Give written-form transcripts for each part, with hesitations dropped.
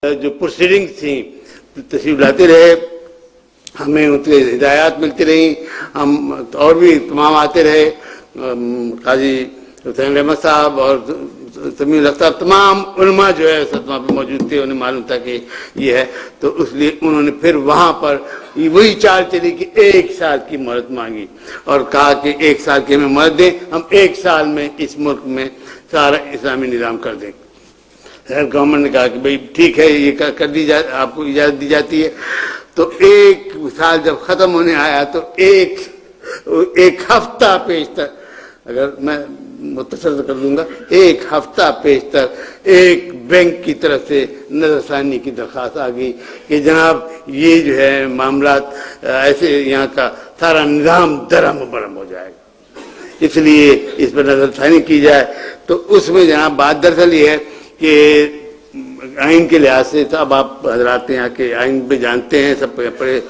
جو پروسیڈنگ تھیں تشریف لاتے رہے، ہمیں ان کی ہدایات ملتی رہیں، ہم اور بھی تمام آتے رہے، قاضی حسین احمد صاحب اور سمیع الحق صاحب، تمام علماء جو ہے وہاں پہ موجود تھے، انہیں معلوم تھا کہ یہ ہے، تو اس لیے انہوں نے پھر وہاں پر وہی چال چلی کہ 1 سال کی مہلت مانگی اور کہا کہ 1 سال کی ہمیں مہلت دیں، ہم 1 سال میں اس ملک میں سارا اسلامی نظام کر دیں۔ گورنمنٹ نے کہا کہ بھئی ٹھیک ہے، یہ کر دی جائے، آپ کو اجازت دی جاتی ہے۔ تو 1 سال جب ختم ہونے آیا تو ایک ہفتہ پیشتر، اگر میں مختصر کر دوں گا، 1 ہفتہ پیشتر ایک بینک کی طرف سے نظر ثانی کی درخواست آ گئی کہ جناب یہ جو ہے معاملات ایسے یہاں کا سارا نظام درہم و برہم ہو جائے گا، اس لیے اس پر نظر ثانی کی جائے۔ تو اس میں جناب بات دراصل یہ ہے کہ آئین کے لحاظ سے، اب آپ حضرات یہاں کے آئین پہ جانتے ہیں، سب بڑے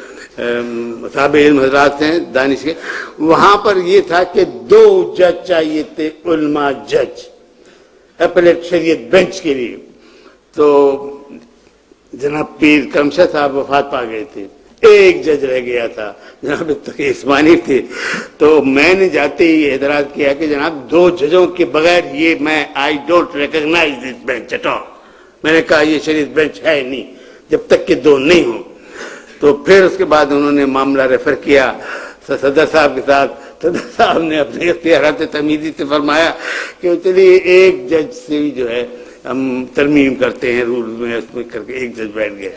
صاحب علم حضرات ہیں دانش کے، وہاں پر یہ تھا کہ 2 جج چاہیے تھے، علماء جج اپلیٹ شریعت بینچ کے لیے۔ تو جناب پیر کرم شاہ صاحب وفات پا گئے تھے، 1 جج رہ گیا تھا، جناب تقی عثمانی تھے۔ تو میں نے جاتے ہی اعتراض کیا کہ جناب 2 ججوں کے بغیر یہ میں I don't recognise this bench at all, میں نے کہا یہ شریعت بینچ ہے نہیں جب تک کہ 2 نہیں ہوں۔ تو پھر اس کے بعد انہوں نے معاملہ ریفر کیا صدر صاحب کے ساتھ، صدر صاحب نے اپنے اختیارات تمیزی سے فرمایا کہ چلیے 1 جج سے جو ہے ہم ترمیم کرتے ہیں رول میں، اس میں کر کے 1 جج بیٹھ گئے۔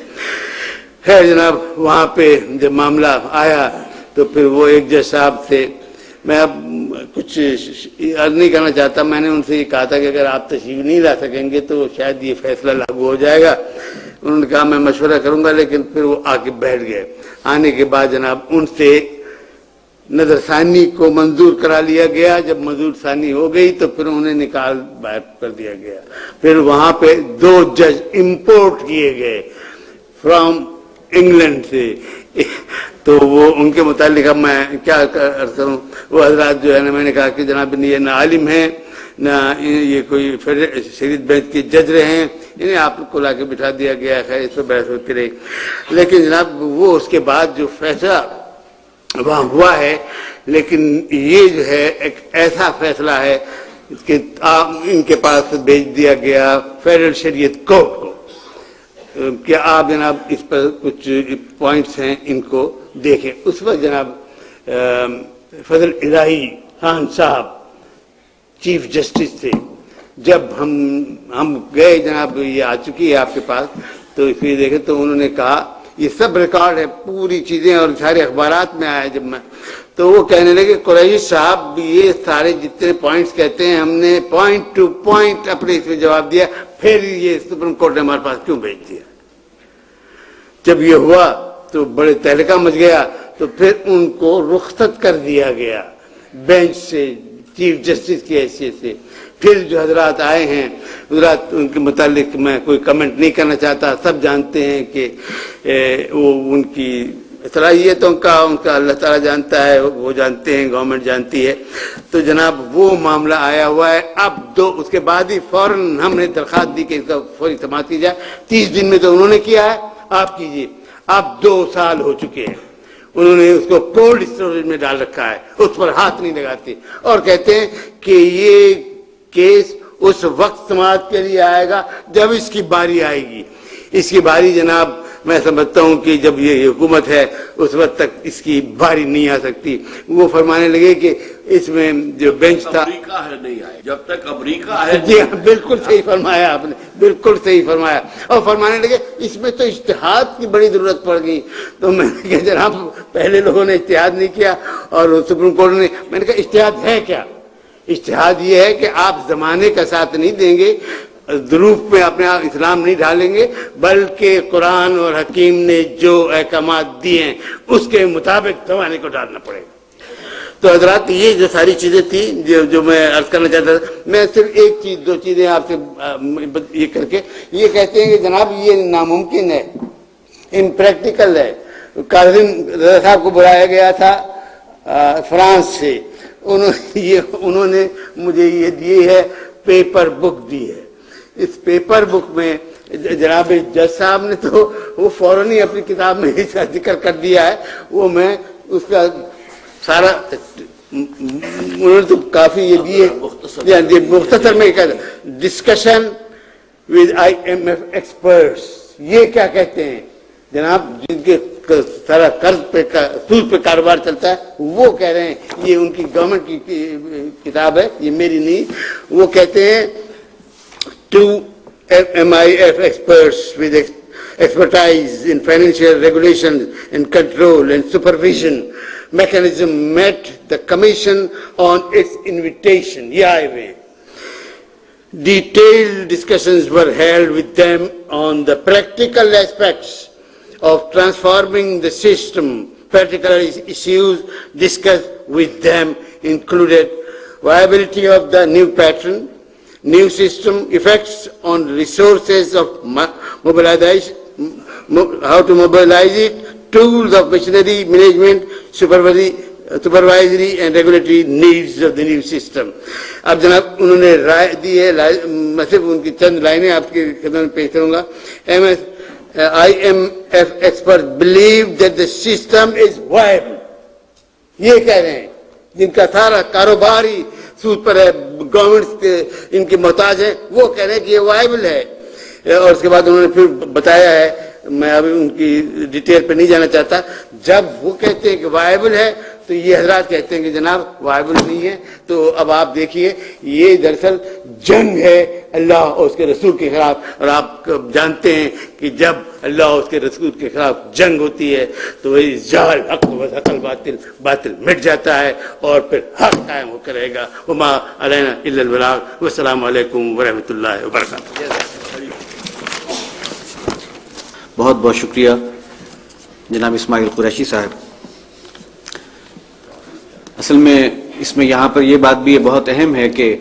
خیر جناب وہاں پہ جب معاملہ آیا تو پھر وہ 1 جج صاحب تھے، میں اب کچھ عرض نہیں کرنا چاہتا، میں نے ان سے یہ کہا تھا کہ اگر آپ تشریف نہیں لا سکیں گے تو شاید یہ فیصلہ لاگو ہو جائے گا۔ انہوں نے کہا میں مشورہ کروں گا، لیکن پھر وہ آ کے بیٹھ گئے۔ آنے کے بعد جناب ان سے نظر ثانی کو منظور کرا لیا گیا، جب منظور ثانی ہو گئی تو پھر انہیں نکال باہر کر دیا گیا۔ پھر وہاں پہ 2 جج امپورٹ کیے گئے فرام انگلینڈ سے، تو وہ ان کے متعلق اب میں کیا عرض کروں، وہ حضرات جو ہے نا، میں نے کہا کہ جناب یہ نہ عالم ہیں نہ یہ کوئی شریعت بینچ کے جج رہے ہیں، انہیں آپ کو لا کے بٹھا دیا گیا ہے، خیر اس پہ بحث ہوتی رہی۔ لیکن جناب وہ اس کے بعد جو فیصلہ وہاں ہوا ہے، لیکن یہ جو ہے ایک ایسا فیصلہ ہے کہ ان کے پاس بھیج دیا گیا فیڈرل شریعت کورٹ کو کہ آپ جناب اس پر کچھ پوائنٹس ہیں ان کو دیکھیں۔ اس وقت جناب فضل الہی خان صاحب چیف جسٹس تھے۔ جب ہم گئے جناب، یہ آ چکی ہے آپ کے پاس، تو پھر دیکھیں تو انہوں نے کہا، یہ سب ریکارڈ ہے، پوری چیزیں اور سارے اخبارات میں آیا جب میں، تو وہ کہنے لگے قریشی صاحب یہ سارے جتنے پوائنٹس کہتے ہیں ہم نے پوائنٹ ٹو پوائنٹ اپنے اس میں جواب دیا، پھر یہ سپریم کورٹ نے ہمارے پاس کیوں بھیج دیا؟ جب یہ ہوا تو بڑے تہلکہ مچ گیا، تو پھر ان کو رخصت کر دیا گیا بینچ سے، چیف جسٹس کی حیثیت سے۔ پھر جو حضرات آئے ہیں، حضرات ان کے متعلق میں کوئی کمنٹ نہیں کرنا چاہتا، سب جانتے ہیں کہ وہ ان کی صلاحیتوں کا ان کا اللہ تعالیٰ جانتا ہے، وہ جانتے ہیں، گورنمنٹ جانتی ہے۔ تو جناب وہ معاملہ آیا ہوا ہے، اب اس کے بعد ہی فوراً ہم نے درخواست دی کہ اس کا فوری سماعت کی جائے۔ 30 دن میں تو انہوں نے کیا ہے، آپ کیجئے۔ اب 2 سال ہو چکے ہیں، انہوں نے اس کو کولڈ اسٹوریج میں ڈال رکھا ہے، اس پر ہاتھ نہیں لگاتے، اور کہتے ہیں کہ یہ کیس اس وقت سماعت کے لیے آئے گا جب اس کی باری آئے گی۔ اس کی باری جناب میں سمجھتا ہوں کہ جب یہ حکومت ہے اس وقت تک اس کی باری نہیں آ سکتی۔ وہ فرمانے لگے کہ اس میں جو بینچ تھا، امریکہ ہے نہیں آئے جب تک امریکہ ہے۔ جی ہاں، بالکل صحیح فرمایا آپ نے، بالکل صحیح فرمایا۔ اور فرمانے لگے اس میں تو اجتہاد کی بڑی ضرورت پڑ گئی۔ تو میں نے کہا جناب پہلے لوگوں نے اجتہاد نہیں کیا اور سپریم کورٹ نے، میں نے کہا اجتہاد ہے کیا؟ اجتہاد یہ ہے کہ آپ زمانے کا ساتھ نہیں دیں گے، ظروف میں اپنے اسلام نہیں ڈالیں گے، بلکہ قرآن اور حکیم نے جو احکامات دیے ہیں اس کے مطابق زمانے کو ڈالنا پڑے گا۔ تو حضرات یہ جو ساری چیزیں تھیں جو میں عرض کرنا چاہتا تھا، میں صرف ایک چیز 2 چیزیں آپ سے یہ کر کے یہ کہتے ہیں کہ جناب یہ ناممکن ہے، امپریکٹیکل ہے۔ کاظم رضا صاحب کو بلایا گیا تھا فرانس سے، انہوں نے مجھے یہ دی ہے پیپر بک دی ہے۔ اس پیپر بک میں جناب جج صاحب نے تو وہ فوراً ہی اپنی کتاب میں اس کا ذکر کر دیا ہے. وہ میں اس کا سارا انہوں نے تو کافی یہ دیے مختصر میں ڈسکشن ود IMF ایکسپرٹس. یہ کیا کہتے ہیں جناب جن کے سارا قرض پہ سود پہ کاروبار چلتا ہے وہ کہہ رہے ہیں, یہ ان کی گورنمنٹ کی کتاب ہے, یہ میری نہیں. وہ کہتے ہیں to MIF experts with expertise in financial regulation and control and supervision mechanism met the commission on its invitation. Detailed discussions were held with them on the practical aspects of transforming the system. Particular issues discussed with them included viability of the new pattern, new system, effects on resources of mobilization, how to mobilize it, tools of machinery management, supervisory and regulatory needs of the new system. اب جناب انہوں نے رائے دی ہے, میں صرف ان کی چند لائنیں آپ کی خدمت میں پیش کروں گا. IMF experts believe that the system is viable. یہ کہہ رہے ہیں جن کا سارا کاروبار ہی سود پر ہے, گورنمنٹ ان کے محتاج ہیں, وہ کہہ رہے ہیں کہ یہ وائبل ہے. اور اس کے بعد انہوں نے پھر بتایا ہے, میں ابھی ان کی ڈیٹیل پہ نہیں جانا چاہتا, جب وہ کہتے ہیں کہ وائبل ہے تو یہ حضرات کہتے ہیں کہ جناب وائبل نہیں ہے. تو اب آپ دیکھیے یہ دراصل جنگ ہے اللہ اور اس کے رسول کے خلاف, اور آپ جانتے ہیں کہ جب اللہ اور اس کے رسول کے خلاف جنگ ہوتی ہے تو وہی جال حق و حقل باطل, باطل مٹ جاتا ہے اور پھر حق قائم ہو کر رہے گا. وما علینا الا البلاغ. والسلام علیکم ورحمۃ اللہ وبرکاتہ. بہت بہت شکریہ جناب اسماعیل قریشی صاحب. اصل میں اس میں یہاں پر یہ بات بھی بہت اہم ہے کہ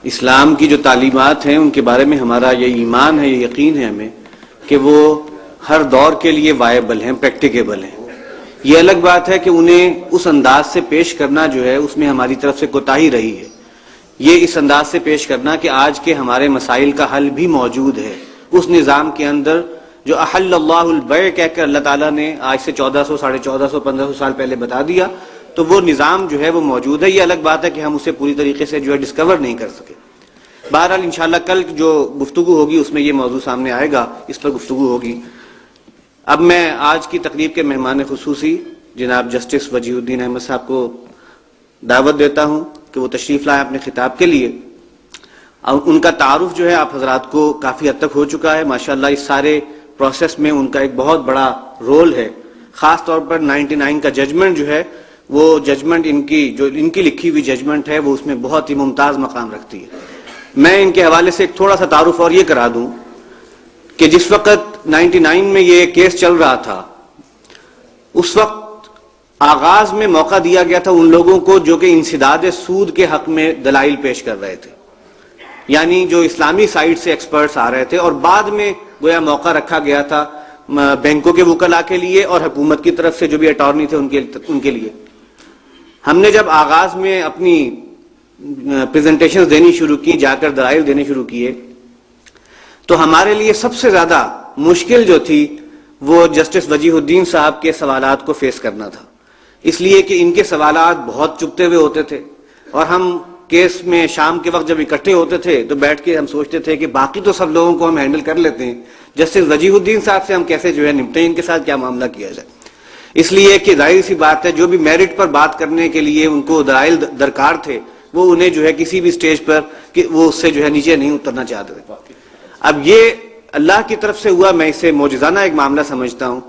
اسلام کی جو تعلیمات ہیں ان کے بارے میں ہمارا یہ ایمان ہے, یہ یقین ہے ہمیں کہ وہ ہر دور کے لیے وائبل ہیں, پریکٹیکیبل ہیں. یہ الگ بات ہے کہ انہیں اس انداز سے پیش کرنا جو ہے اس میں ہماری طرف سے کوتاہی رہی ہے. یہ اس انداز سے پیش کرنا کہ آج کے ہمارے مسائل کا حل بھی موجود ہے اس نظام کے اندر جو احل اللہ البیع کہہ کر اللہ تعالیٰ نے آج سے 1400, 1450, 1500 سال پہلے بتا دیا, تو وہ نظام جو ہے وہ موجود ہے. یہ الگ بات ہے کہ ہم اسے پوری طریقے سے جو ہے ڈسکور نہیں کر سکے. بہرحال انشاءاللہ کل جو گفتگو ہوگی اس میں یہ موضوع سامنے آئے گا, اس پر گفتگو ہوگی. اب میں آج کی تقریب کے مہمان خصوصی جناب جسٹس وجیہ الدین احمد صاحب کو دعوت دیتا ہوں کہ وہ تشریف لائیں اپنے خطاب کے لیے. ان کا تعارف جو ہے آپ حضرات کو کافی حد تک ہو چکا ہے. ماشاءاللہ اس سارے پروسیس میں ان کا ایک بہت بڑا رول ہے. خاص طور پر 99 کا ججمنٹ جو ہے وہ ججمنٹ ان کی لکھی ہوئی ججمنٹ ہے وہ اس میں بہت ہی ممتاز مقام رکھتی ہے. میں ان کے حوالے سے ایک تھوڑا سا تعارف اور یہ کرا دوں کہ جس وقت 99 میں یہ کیس چل رہا تھا اس وقت آغاز میں موقع دیا گیا تھا ان لوگوں کو جو کہ انسداد سود کے حق میں دلائل پیش کر رہے تھے, یعنی جو اسلامی سائٹ سے ایکسپرٹس آ رہے تھے, اور بعد میں گویا موقع رکھا گیا تھا بینکوں کے وکلاء کے لیے اور حکومت کی طرف سے جو بھی اٹارنی تھے ان کے لیے. ہم نے جب آغاز میں اپنی پریزنٹیشنز دینی شروع کی, جا کر دلائل دینے شروع کیے, تو ہمارے لیے سب سے زیادہ مشکل جو تھی وہ جسٹس وجیہ الدین صاحب کے سوالات کو فیس کرنا تھا. اس لیے کہ ان کے سوالات بہت چبھتے ہوئے ہوتے تھے, اور ہم کیس میں شام کے وقت جب اکٹھے ہوتے تھے تو بیٹھ کے ہم سوچتے تھے کہ باقی تو سب لوگوں کو ہم ہینڈل کر لیتے ہیں, جسٹس وجیہ الدین صاحب سے ہم کیسے جو ہے نپٹیں, ان کے ساتھ کیا معاملہ کیا جائے. اس لیے کہ ظاہر سی بات ہے جو بھی میرٹ پر بات کرنے کے لیے ان کو دلائل درکار تھے وہ انہیں جو ہے کسی بھی سٹیج پر کہ وہ اس سے جو ہے نیچے نہیں اترنا چاہتے تھے. اب یہ اللہ کی طرف سے ہوا, میں اسے معجزانہ ایک معاملہ سمجھتا ہوں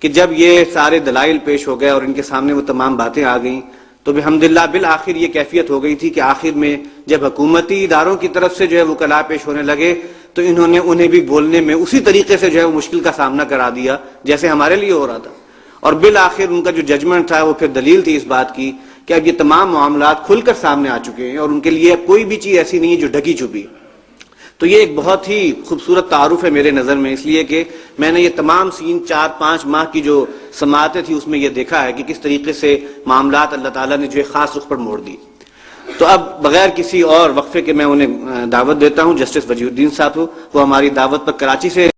کہ جب یہ سارے دلائل پیش ہو گئے اور ان کے سامنے وہ تمام باتیں آ گئیں تو الحمدللہ بالآخر یہ کیفیت ہو گئی تھی کہ آخر میں جب حکومتی اداروں کی طرف سے جو ہے وکلاء پیش ہونے لگے تو انہیں بھی بولنے میں اسی طریقے سے جو ہے وہ مشکل کا سامنا کرا دیا جیسے ہمارے لیے ہو رہا تھا. اور بالآخر ان کا جو ججمنٹ تھا وہ پھر دلیل تھی اس بات کی کہ اب یہ تمام معاملات کھل کر سامنے آ چکے ہیں اور ان کے لیے کوئی بھی چیز ایسی نہیں ہے جو ڈھکی چھپی. تو یہ ایک بہت ہی خوبصورت تعارف ہے میرے نظر میں, اس لیے کہ میں نے یہ تمام 4-5 ماہ کی جو سماعتیں تھی اس میں یہ دیکھا ہے کہ کس طریقے سے معاملات اللہ تعالیٰ نے جو ہے خاص رخ پر موڑ دی. تو اب بغیر کسی اور وقفے کے میں انہیں دعوت دیتا ہوں، جسٹس وجیہ الدین صاحب وہ ہماری دعوت پر کراچی سے